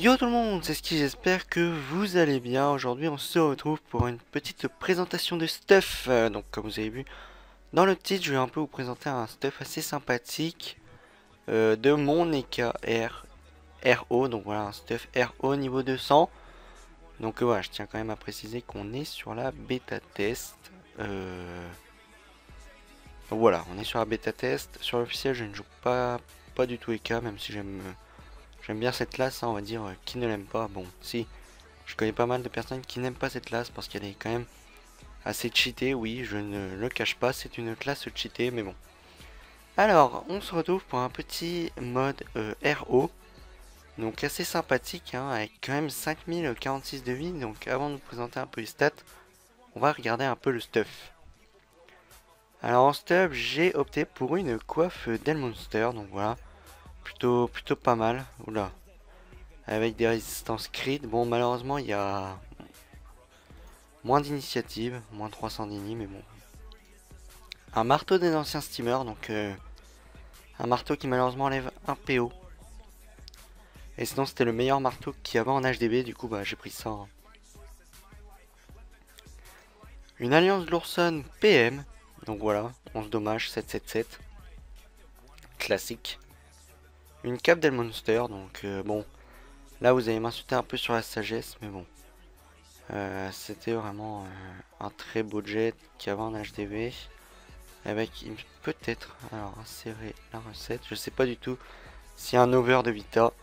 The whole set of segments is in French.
Yo tout le monde, c'est Ski, j'espère que vous allez bien. Aujourd'hui on se retrouve pour une petite présentation de stuff. Donc comme vous avez vu dans le titre, je vais un peu vous présenter un stuff assez sympathique de mon EK RO. Donc voilà, un stuff RO niveau 200. Donc voilà, je tiens quand même à préciser qu'on est sur la bêta test. Donc voilà, on est sur la bêta test. Sur l'officiel, je ne joue pas du tout EK, même si j'aime bien cette classe, hein, on va dire. Qui ne l'aime pas? Bon, si. Je connais pas mal de personnes qui n'aiment pas cette classe parce qu'elle est quand même assez cheatée, oui, je ne le cache pas, c'est une classe cheatée, mais bon. Alors, on se retrouve pour un petit mode RO, donc assez sympathique, hein, avec quand même 5046 de vie. Donc avant de vous présenter un peu les stats, on va regarder un peu le stuff. Alors en stuff, j'ai opté pour une coiffe d'Elmonster, donc voilà, plutôt pas mal, oula, avec des résistances crit. Bon, malheureusement, il y a moins d'initiative, moins 300 d'ini, mais bon. Un marteau des anciens steamers, donc un marteau qui malheureusement enlève un PO. Et sinon c'était le meilleur marteau qu'il y avait en HDB, du coup bah j'ai pris ça. Hein. Une alliance de l'Ourson PM, donc voilà, 11 dommages, 777. Classique. Une cape d'Elmonster, donc bon, là vous allez m'insulter un peu sur la sagesse, mais bon. C'était vraiment un très beau jet qu'il y avait en HDB. Avec peut-être, alors insérer la recette, je sais pas du tout s'il y a un over de Vita.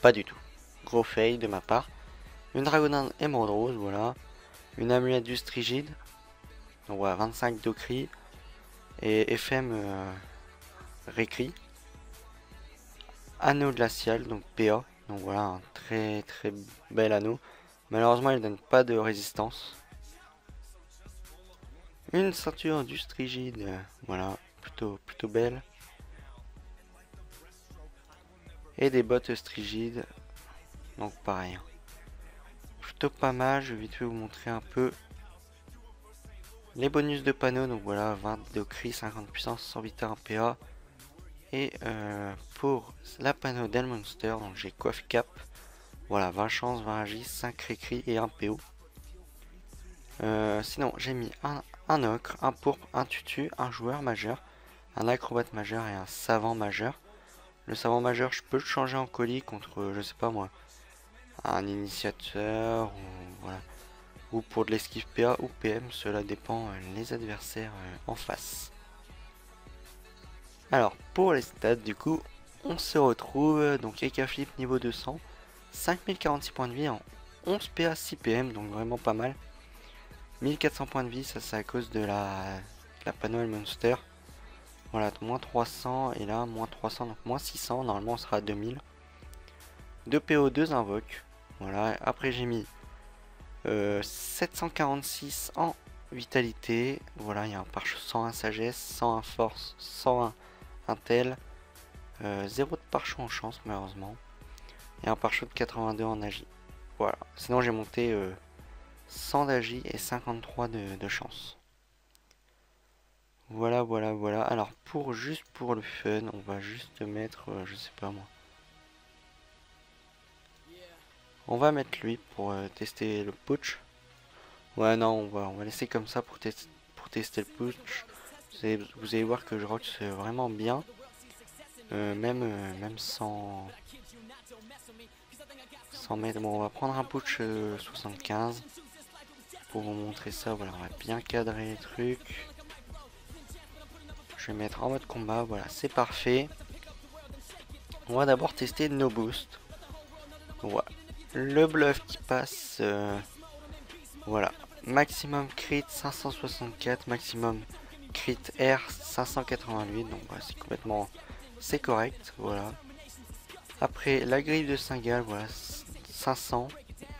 Pas du tout. Gros fail de ma part. Une Dragonine Émeraude Rose, voilà. Une amulette du Strigide. Donc voilà, 25 d'Ocri. Et FM Récri. Anneau glacial, donc PA. Donc voilà, un très bel anneau. Malheureusement, il ne donne pas de résistance. Une ceinture du Strigide, voilà, plutôt belle. Et des bottes Strigide, donc pareil. Plutôt pas mal, je vais vite vous montrer un peu les bonus de panneau. Donc voilà, 20 de cri, 50 puissance, 100 vita, 1 PA. Et pour la panneau d'Elmonster, donc j'ai coiffe cap. Voilà, 20 chance, 20 agis, 5 récri et 1 PO. Sinon, j'ai mis un ocre, un pourpre, un tutu, un joueur majeur, un acrobate majeur et un savant majeur. Le savant majeur, je peux le changer en colis contre, je sais pas moi, un initiateur ou voilà, ou pour de l'esquive PA ou PM, cela dépend les adversaires en face. Alors pour les stats du coup, on se retrouve donc EK Flip niveau 200, 5046 points de vie en 11 PA 6 PM, donc vraiment pas mal. 1400 points de vie, ça c'est à cause de la panneau Monster. Voilà, moins 300 et là moins 300, donc moins 600, normalement on sera à 2000. 2 PO, 2 invoques. Voilà, après j'ai mis 746 en vitalité. Voilà, il y a un pare-choc 101 sagesse, 101 force, 101 intel. 0 de pare-choc en chance malheureusement. Et un pare-choc de 82 en agi. Voilà, sinon j'ai monté 100 d'agi et 53 de chance. Voilà. Alors juste pour le fun, on va juste mettre, je sais pas moi. On va mettre lui pour tester le putsch. Ouais non, on va laisser comme ça pour tester le putsch. Vous allez voir que je rock vraiment bien. Même sans mettre. Bon, on va prendre un putsch 75 pour vous montrer ça. Voilà, on va bien cadrer les trucs. Je vais mettre en mode combat. Voilà, c'est parfait. On va d'abord tester nos boosts. Voilà, le bluff qui passe. Voilà, maximum crit 564, maximum crit R 588. Donc voilà, c'est complètement, c'est correct. Voilà. Après la grille de Saint-Gall, voilà, 500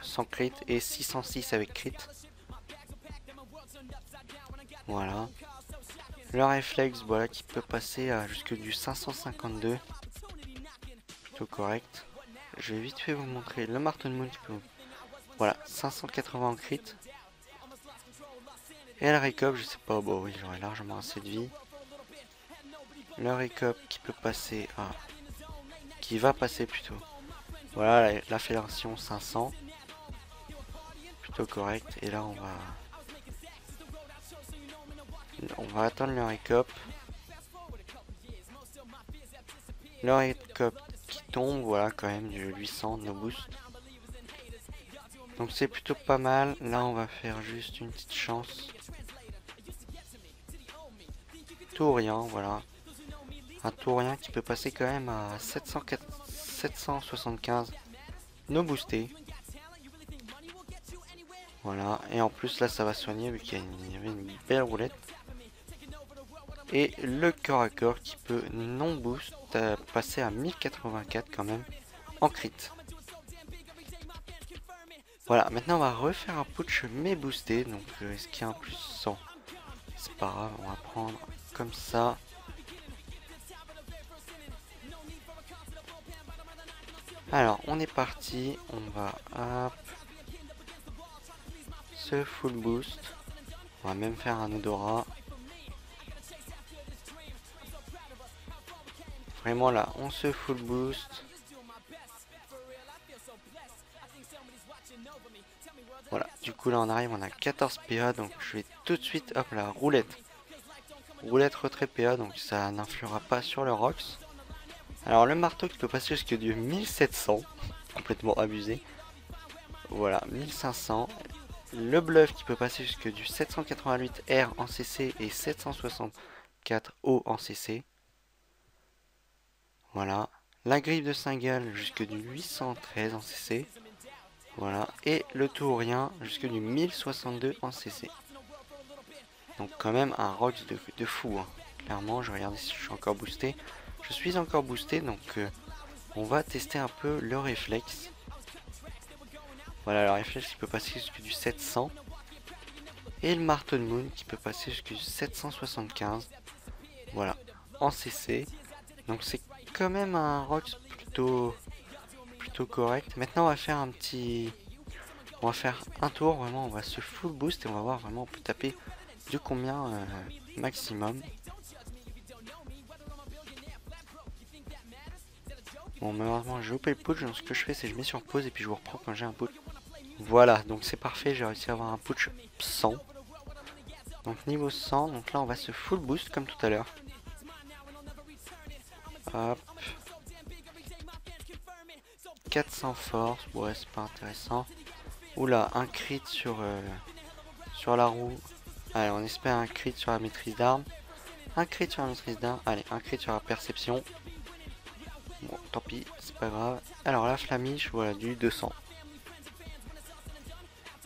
sans crit et 606 avec crit. Voilà. Le réflexe, voilà, qui peut passer à jusque du 552. Plutôt correct. Je vais vite fait vous montrer le marteau de moon qui peut... Voilà, 580 en crit. Et le récop, je sais pas, bon oui, j'aurais largement assez de vie. Le récop qui peut passer à qui va passer plutôt. Voilà la fédération 500. Plutôt correct. Et là on va attendre le récop. Le récop qui tombe, voilà quand même du 800 no boost. Donc c'est plutôt pas mal. Là on va faire juste une petite chance. Tourien, voilà. Un Tourien qui peut passer quand même à 775 no boosté. Voilà, et en plus là ça va soigner vu qu'il y avait une belle roulette. Et le corps à corps qui peut non boost passer à 1084 quand même en crit. Voilà, maintenant on va refaire un putsch mais boosté. Donc est-ce qu'il y a un plus 100? C'est pas grave, on va prendre comme ça. Alors on est parti, on va hop, ce full boost. On va même faire un odorat. Vraiment là, on se full boost. Voilà, du coup là on arrive, on a 14 PA, donc je vais tout de suite, hop là, roulette. Roulette retrait PA, donc ça n'influera pas sur le ROX. Alors le marteau qui peut passer jusque du 1700, complètement abusé. Voilà, 1500. Le bluff qui peut passer jusque du 788 R en CC et 764 O en CC. Voilà. La griffe de Saint-Gall jusque du 813 en CC. Voilà. Et le Tourien jusque du 1062 en CC. Donc quand même un ROX de fou. Hein. Clairement, je regarde si je suis encore boosté. Je suis encore boosté, donc on va tester un peu le réflexe. Voilà, le réflexe qui peut passer jusque du 700. Et le marteau de moon qui peut passer jusque du 775. Voilà, en CC. Donc c'est quand même un ROX plutôt correct. Maintenant on va faire un petit... On va faire un tour, vraiment on va se full boost et on va voir vraiment on peut taper du combien maximum. Bon malheureusement j'ai loupé le putsch, donc ce que je fais c'est que je mets sur pause et puis je vous reprends quand j'ai un putsch. Voilà, donc c'est parfait, j'ai réussi à avoir un putsch 100. Donc niveau 100, donc là on va se full boost comme tout à l'heure. Hop. 400 force, ouais c'est pas intéressant. Oula, un crit sur la roue. Allez, on espère un crit sur la maîtrise d'armes. Un crit sur la maîtrise d'armes. Allez, un crit sur la perception. Bon, tant pis, c'est pas grave. Alors la flamiche, voilà, du 200.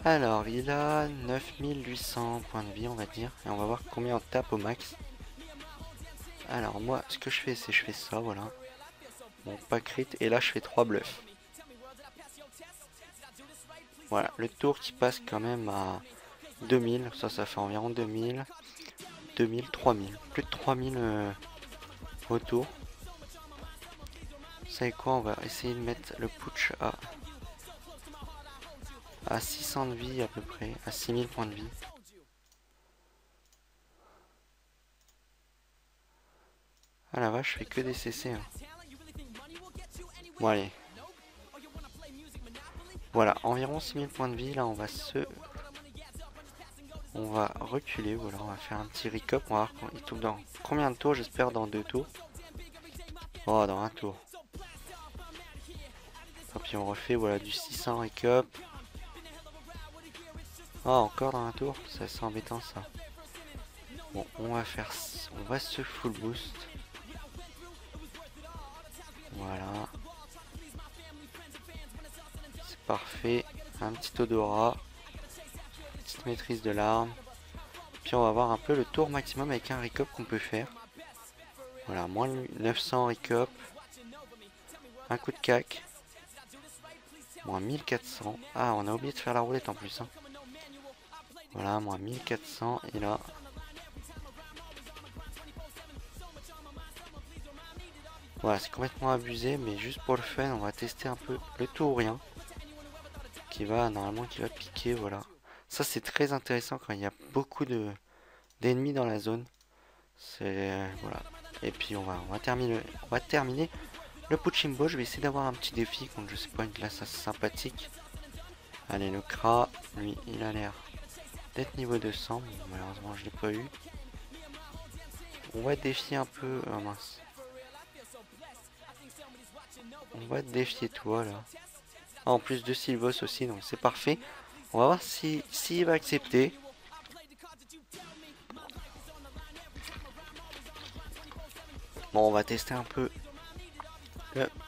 Alors, il a 9800 points de vie, on va dire. Et on va voir combien on tape au max. Alors, moi, ce que je fais, c'est que je fais ça, voilà. Bon, pas crit. Et là, je fais 3 bluffs. Voilà, le tour qui passe quand même à 2000. Ça fait environ 2000. 2000, 3000. Plus de 3000 au tour. Vous savez quoi, on va essayer de mettre le putsch à 600 de vie à peu près, à 6000 points de vie. Ah la vache, je fais que des CC. Hein. Bon allez. Voilà, environ 6000 points de vie. Là on va reculer, voilà, on va faire un petit recop. On va voir il tourne dans combien de tours, j'espère dans 2 tours. Oh, dans un tour. Et puis on refait, voilà, du 600 recop. Oh, encore dans un tour, c'est embêtant ça. Bon, on va se full boost. Voilà. C'est parfait. Un petit odorat. Petite maîtrise de l'arme. Puis on va voir un peu le tour maximum avec un recop qu'on peut faire. Voilà, moins 900 recop. Un coup de cac. Moins 1400. Ah, on a oublié de faire la roulette en plus. Hein. Voilà, moins 1400. Et là... Voilà, c'est complètement abusé, mais juste pour le fun, on va tester un peu le Tourien. Qui va piquer, voilà. Ça, c'est très intéressant quand il y a beaucoup d'ennemis dans la zone. C'est... voilà. Et puis on va terminer Le Puchimbo, je vais essayer d'avoir un petit défi contre, je sais pas, une classe assez sympathique. Allez, le Kra, lui, il a l'air d'être niveau 200. Bon, malheureusement, je l'ai pas eu. On va défier un peu... Oh mince. On va défier toi, là. Ah, en plus de Sylvos aussi, donc c'est parfait. On va voir s'il va accepter. Bon, on va tester un peu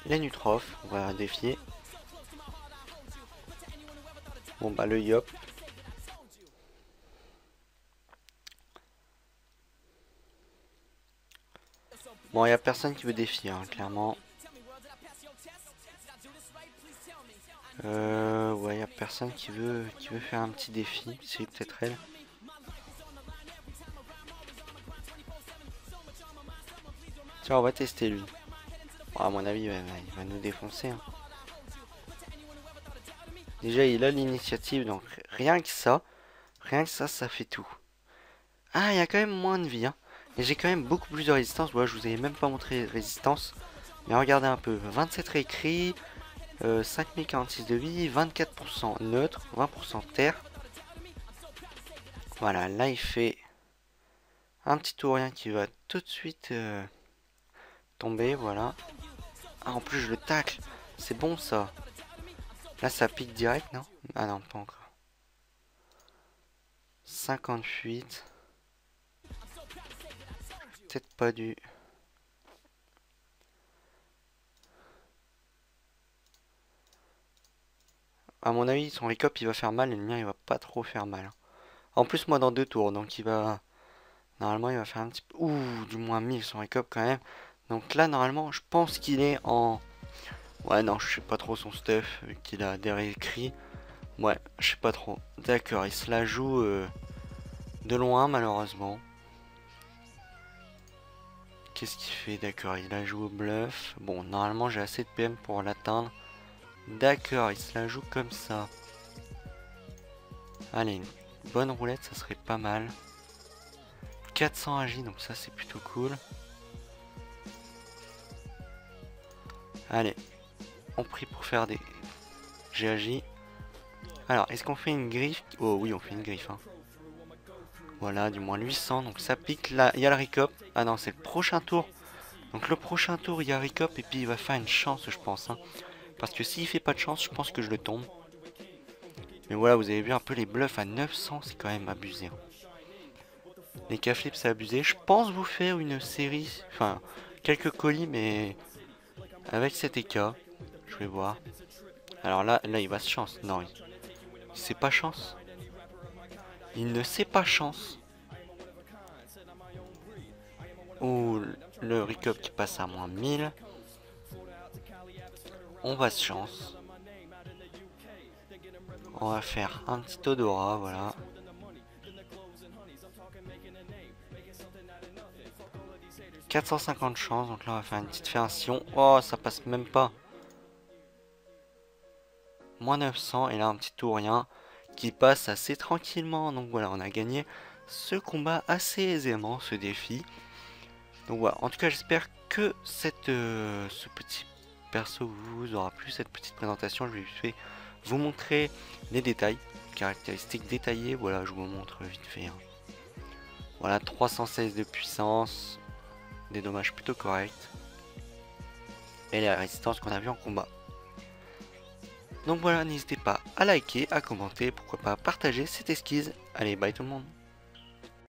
les Nutrophes. On va défier. Bon, bah, le Yop. Bon, il n'y a personne qui veut défier, hein, clairement. Ouais, il n'y a personne qui veut faire un petit défi. C'est peut-être elle. Tiens, on va tester lui. Bon, à mon avis, il va nous défoncer. Hein. Déjà, il a l'initiative, donc rien que ça, ça fait tout. Ah, il y a quand même moins de vie. Hein. Et j'ai quand même beaucoup plus de résistance. Ouais, je vous avais même pas montré résistance. Mais regardez un peu. 27 réécrits, 5046 de vie, 24% neutre, 20% terre. Voilà, là il fait un petit tourien qui va tout de suite tomber, voilà. Ah, en plus je le tacle, c'est bon ça. Là ça pique direct, non? Ah non, pas encore. 58. Peut-être pas dû. À mon avis, son récop il va faire mal et le mien il va pas trop faire mal. En plus, moi dans 2 tours, donc il va. Normalement, il va faire un petit peu. Ouh, du moins 1000 son récop quand même. Donc là, normalement, je pense qu'il est en. Ouais, non, je sais pas trop son stuff, vu qu'il a des réécrits. Ouais, je sais pas trop. D'accord, il se la joue de loin, malheureusement. Qu'est-ce qu'il fait? D'accord, il la joue au bluff. Bon, normalement, j'ai assez de PM pour l'atteindre. D'accord, il se la joue comme ça. Allez, une bonne roulette, ça serait pas mal. 400 agi, donc ça, c'est plutôt cool. Allez, on prie pour faire des... J'ai agi. Alors, est-ce qu'on fait une griffe? Oh oui, on fait une griffe. Hein. Voilà, du moins 800, donc ça pique. Là, il y a le recop. Ah non, c'est le prochain tour. Donc le prochain tour, il y a recop et puis il va faire une chance, je pense. Hein. Parce que s'il fait pas de chance, je pense que je le tombe. Mais voilà, vous avez vu un peu les bluffs à 900, c'est quand même abusé. Hein. Les K-flips, c'est abusé. Je pense vous faire une série, enfin, quelques colis, mais avec cet EK. Je vais voir. Alors là, il va se chance. Non, c'est pas chance. Il ne sait pas chance. Ouh, le recop qui passe à moins 1000. On va se chance. On va faire un petit odorat, voilà. « 450 chances, donc là on va faire une petite ferration. Oh, ça passe même pas. Moins 900, et là un petit tourien qui passe assez tranquillement. Donc voilà, on a gagné ce combat assez aisément, ce défi. Donc voilà, en tout cas j'espère que ce petit perso vous aura plu, cette petite présentation. Je vais vous montrer les détails, caractéristiques détaillées. Voilà, je vous montre vite fait. Hein. Voilà, 316 de puissance, des dommages plutôt corrects, et la résistance qu'on a vu en combat. Donc voilà, n'hésitez pas à liker, à commenter, pourquoi pas partager cette esquisse. Allez, bye tout le monde.